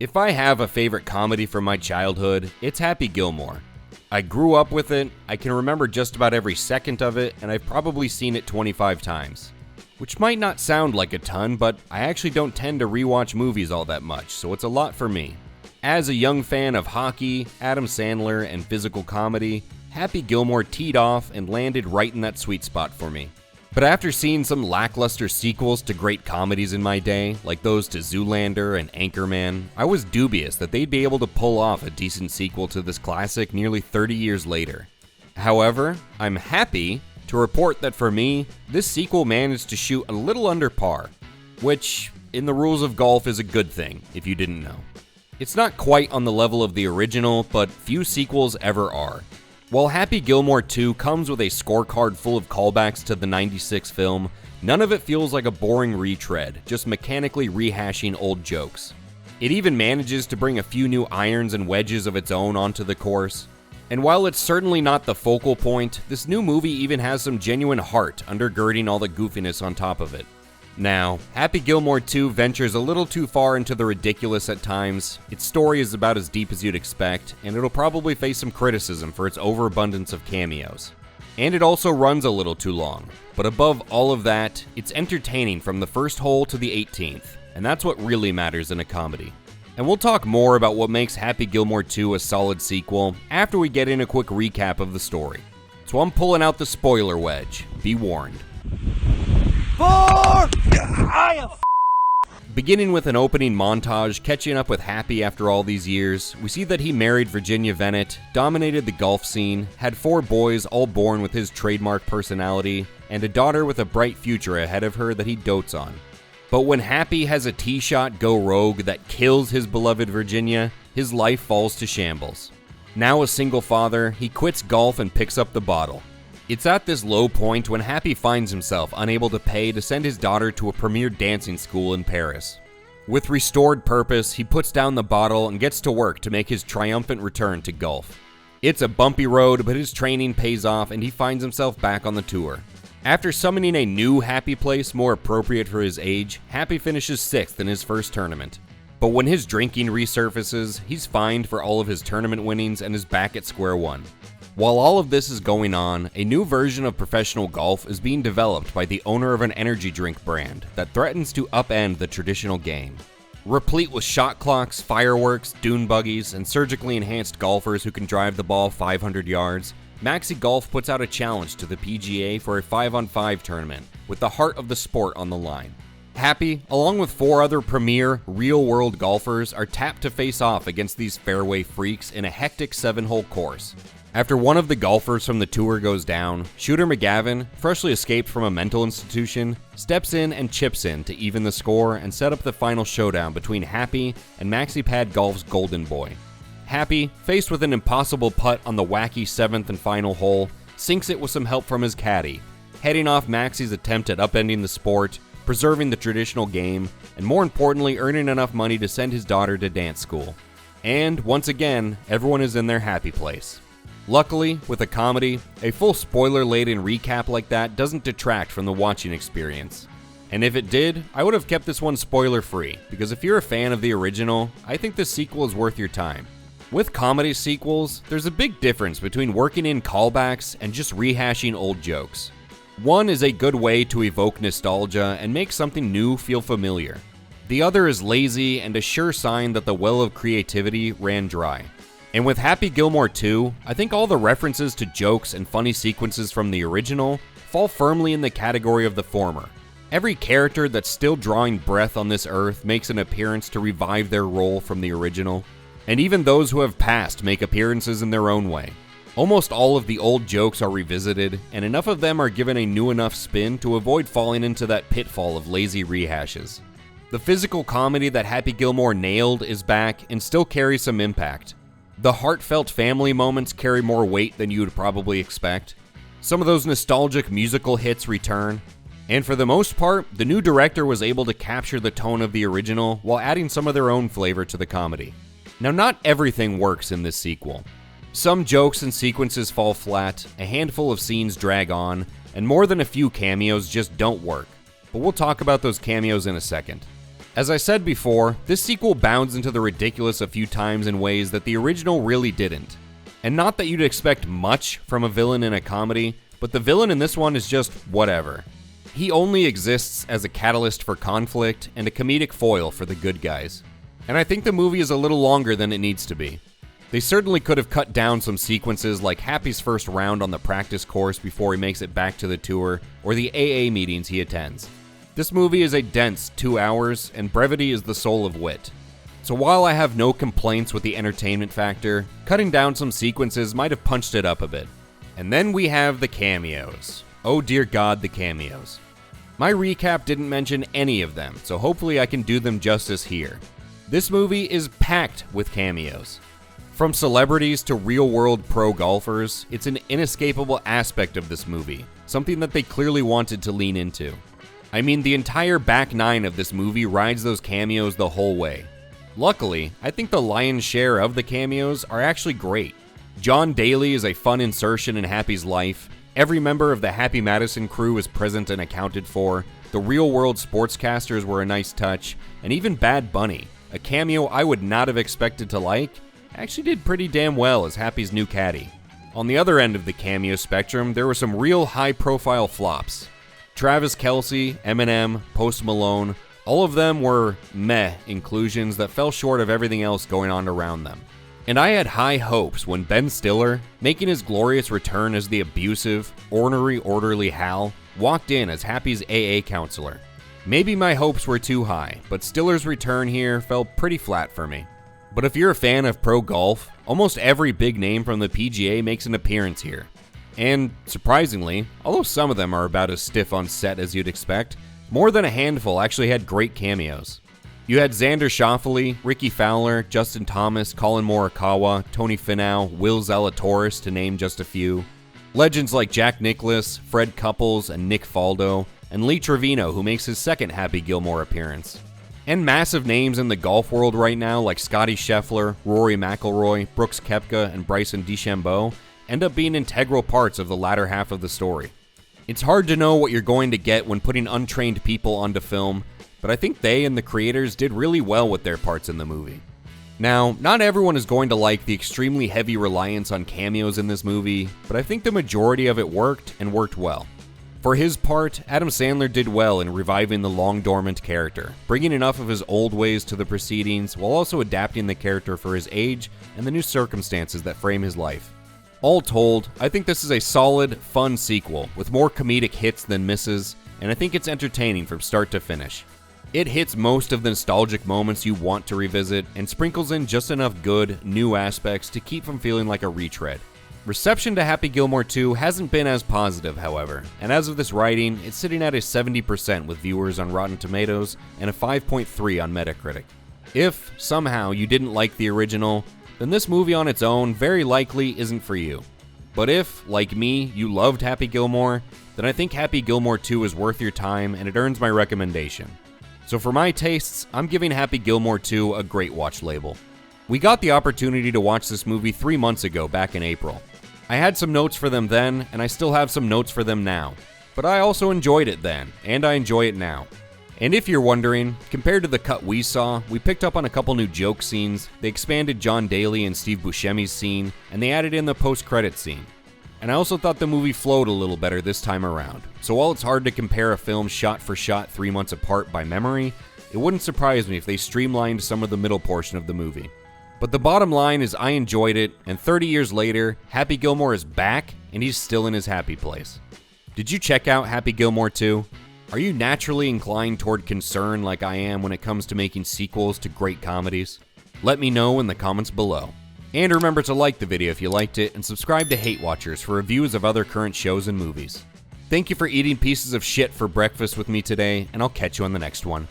If I have a favorite comedy from my childhood, it's Happy Gilmore. I grew up with it, I can remember just about every second of it, and I've probably seen it 25 times. Which might not sound like a ton, but I actually don't tend to rewatch movies all that much, so it's a lot for me. As a young fan of hockey, Adam Sandler, and physical comedy, Happy Gilmore teed off and landed right in that sweet spot for me. But after seeing some lackluster sequels to great comedies in my day, like those to Zoolander and Anchorman, I was dubious that they'd be able to pull off a decent sequel to this classic nearly 30 years later. However, I'm happy to report that for me, this sequel managed to shoot a little under par, which, in the rules of golf, is a good thing, if you didn't know. It's not quite on the level of the original, but few sequels ever are. While Happy Gilmore 2 comes with a scorecard full of callbacks to the '96 film, none of it feels like a boring retread, just mechanically rehashing old jokes. It even manages to bring a few new irons and wedges of its own onto the course. And while it's certainly not the focal point, this new movie even has some genuine heart undergirding all the goofiness on top of it. Now, Happy Gilmore 2 ventures a little too far into the ridiculous at times. Its story is about as deep as you'd expect, and it'll probably face some criticism for its overabundance of cameos. And it also runs a little too long. But above all of that, it's entertaining from the first hole to the 18th, and that's what really matters in a comedy. And we'll talk more about what makes Happy Gilmore 2 a solid sequel after we get in a quick recap of the story. So I'm pulling out the spoiler wedge. Be warned. Beginning with an opening montage catching up with Happy after all these years, we see that he married Virginia Vennet, dominated the golf scene, had 4 boys all born with his trademark personality, and a daughter with a bright future ahead of her that he dotes on. But when Happy has a tee shot go rogue that kills his beloved Virginia, his life falls to shambles. Now a single father, he quits golf and picks up the bottle. It's at this low point when Happy finds himself unable to pay to send his daughter to a premier dancing school in Paris. With restored purpose, he puts down the bottle and gets to work to make his triumphant return to golf. It's a bumpy road, but his training pays off and he finds himself back on the tour. After summoning a new happy place more appropriate for his age, Happy finishes 6th in his first tournament. But when his drinking resurfaces, he's fined for all of his tournament winnings and is back at square one. While all of this is going on, a new version of professional golf is being developed by the owner of an energy drink brand that threatens to upend the traditional game. Replete with shot clocks, fireworks, dune buggies, and surgically enhanced golfers who can drive the ball 500 yards, Maxi Golf puts out a challenge to the PGA for a 5-on-5 tournament, with the heart of the sport on the line. Happy, along with 4 other premier, real-world golfers, are tapped to face off against these fairway freaks in a hectic 7-hole course. After one of the golfers from the tour goes down, Shooter McGavin, freshly escaped from a mental institution, steps in and chips in to even the score and set up the final showdown between Happy and MaxiPad Golf's Golden Boy. Happy, faced with an impossible putt on the wacky 7th and final hole, sinks it with some help from his caddy, heading off Maxi's attempt at upending the sport, preserving the traditional game, and more importantly earning enough money to send his daughter to dance school. And, once again, everyone is in their happy place. Luckily, with a comedy, a full spoiler-laden recap like that doesn't detract from the watching experience. And if it did, I would have kept this one spoiler-free, because if you're a fan of the original, I think this sequel is worth your time. With comedy sequels, there's a big difference between working in callbacks and just rehashing old jokes. One is a good way to evoke nostalgia and make something new feel familiar. The other is lazy and a sure sign that the well of creativity ran dry. And with Happy Gilmore 2, I think all the references to jokes and funny sequences from the original fall firmly in the category of the former. Every character that's still drawing breath on this earth makes an appearance to revive their role from the original. And even those who have passed make appearances in their own way. Almost all of the old jokes are revisited, and enough of them are given a new enough spin to avoid falling into that pitfall of lazy rehashes. The physical comedy that Happy Gilmore nailed is back and still carries some impact. The heartfelt family moments carry more weight than you would probably expect. Some of those nostalgic musical hits return. And for the most part, the new director was able to capture the tone of the original while adding some of their own flavor to the comedy. Now, not everything works in this sequel. Some jokes and sequences fall flat, a handful of scenes drag on, and more than a few cameos just don't work. But we'll talk about those cameos in a second. As I said before, this sequel bounds into the ridiculous a few times in ways that the original really didn't. And not that you'd expect much from a villain in a comedy, but the villain in this one is just whatever. He only exists as a catalyst for conflict and a comedic foil for the good guys. And I think the movie is a little longer than it needs to be. They certainly could have cut down some sequences like Happy's first round on the practice course before he makes it back to the tour, or the AA meetings he attends. This movie is a dense 2 hours, and brevity is the soul of wit. So while I have no complaints with the entertainment factor, cutting down some sequences might have punched it up a bit. And then we have the cameos. Oh dear God, the cameos. My recap didn't mention any of them, so hopefully I can do them justice here. This movie is packed with cameos. From celebrities to real-world pro golfers, it's an inescapable aspect of this movie, something that they clearly wanted to lean into. I mean, the entire back nine of this movie rides those cameos the whole way. Luckily, I think the lion's share of the cameos are actually great. John Daly is a fun insertion in Happy's life, every member of the Happy Madison crew is present and accounted for, the real-world sportscasters were a nice touch, and even Bad Bunny, a cameo I would not have expected to like, actually did pretty damn well as Happy's new caddy. On the other end of the cameo spectrum, there were some real high-profile flops. Travis Kelce, Eminem, Post Malone, all of them were meh inclusions that fell short of everything else going on around them. And I had high hopes when Ben Stiller, making his glorious return as the abusive, ornery Hal, walked in as Happy's AA counselor. Maybe my hopes were too high, but Stiller's return here fell pretty flat for me. But if you're a fan of pro golf, almost every big name from the PGA makes an appearance here. And surprisingly, although some of them are about as stiff on set as you'd expect, more than a handful actually had great cameos. You had Xander Schauffele, Ricky Fowler, Justin Thomas, Colin Morikawa, Tony Finau, Will Zalatoris to name just a few. Legends like Jack Nicklaus, Fred Couples, and Nick Faldo, and Lee Trevino, who makes his second Happy Gilmore appearance. And massive names in the golf world right now like Scottie Scheffler, Rory McIlroy, Brooks Koepka, and Bryson DeChambeau end up being integral parts of the latter half of the story. It's hard to know what you're going to get when putting untrained people onto film, but I think they and the creators did really well with their parts in the movie. Now, not everyone is going to like the extremely heavy reliance on cameos in this movie, but I think the majority of it worked and worked well. For his part, Adam Sandler did well in reviving the long-dormant character, bringing enough of his old ways to the proceedings while also adapting the character for his age and the new circumstances that frame his life. All told, I think this is a solid, fun sequel with more comedic hits than misses, and I think it's entertaining from start to finish. It hits most of the nostalgic moments you want to revisit and sprinkles in just enough good, new aspects to keep from feeling like a retread. Reception to Happy Gilmore 2 hasn't been as positive, however, and as of this writing, it's sitting at a 70% with viewers on Rotten Tomatoes and a 5.3 on Metacritic. If, somehow, you didn't like the original, then this movie on its own very likely isn't for you. But if, like me, you loved Happy Gilmore, then I think Happy Gilmore 2 is worth your time and it earns my recommendation. So for my tastes, I'm giving Happy Gilmore 2 a great watch label. We got the opportunity to watch this movie 3 months ago, back in April. I had some notes for them then, and I still have some notes for them now. But I also enjoyed it then, and I enjoy it now. And if you're wondering, compared to the cut we saw, we picked up on a couple new joke scenes, they expanded John Daly and Steve Buscemi's scene, and they added in the post-credits scene. And I also thought the movie flowed a little better this time around. So while it's hard to compare a film shot for shot 3 months apart by memory, it wouldn't surprise me if they streamlined some of the middle portion of the movie. But the bottom line is I enjoyed it, and 30 years later, Happy Gilmore is back, and he's still in his happy place. Did you check out Happy Gilmore 2? Are you naturally inclined toward concern like I am when it comes to making sequels to great comedies? Let me know in the comments below. And remember to like the video if you liked it, and subscribe to HateWatchers for reviews of other current shows and movies. Thank you for eating pieces of shit for breakfast with me today, and I'll catch you on the next one.